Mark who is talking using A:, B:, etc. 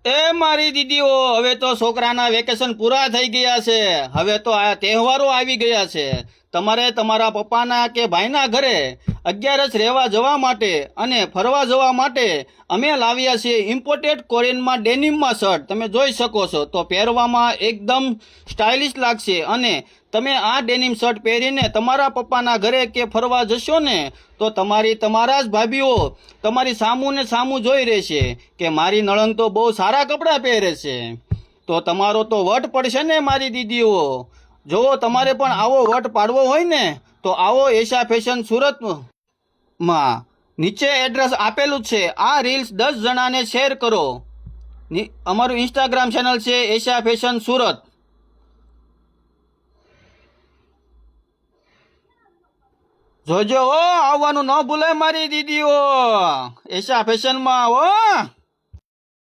A: એ મારી દીદીઓ, હવે તો છોકરાના વેકેશન પૂરા થઈ ગયા છે. હવે તો આ તહેવારો આવી ગયા છે. તમારે તમારા પપ્પાના કે ભાઈના ઘરે 11 રહેવા જવા માટે અને ફરવા જવા માટે અમે લાવ્યા છીએ ઇમ્પોર્ટેડ કોરિયનમાં ડેનિમમાં શર્ટ. તમે જોઈ શકો છો. તો પહેરવામાં એકદમ સ્ટાઇલિશ લાગશે અને તમે આ ડેનિમ શર્ટ પહેરીને તમારા પપ્પાના ઘરે કે ફરવા જશો ને તો તમારા જ ભાભીઓ તમારી સામું ને સામું જોઈ રહેશે કે મારી નણંદ તો બહુ સારા કપડાં પહેરે છે. તો તમારો તો વટ પડશે ને મારી દીદીઓ. જો તમારે પણ આવો વટ પાડવો હોય ને તો આવો એશા ફેશન સુરતમાં. નીચે એડ્રેસ આપેલું છે. આ રીલ્સ 10 જણાને શેર કરો. અમારું ઇન્સ્ટાગ્રામ ચેનલ છે એશા ફેશન સુરત. જોજો આવવાનું ન ભૂલે મારી દીદીઓ એશા ફેશનમાં.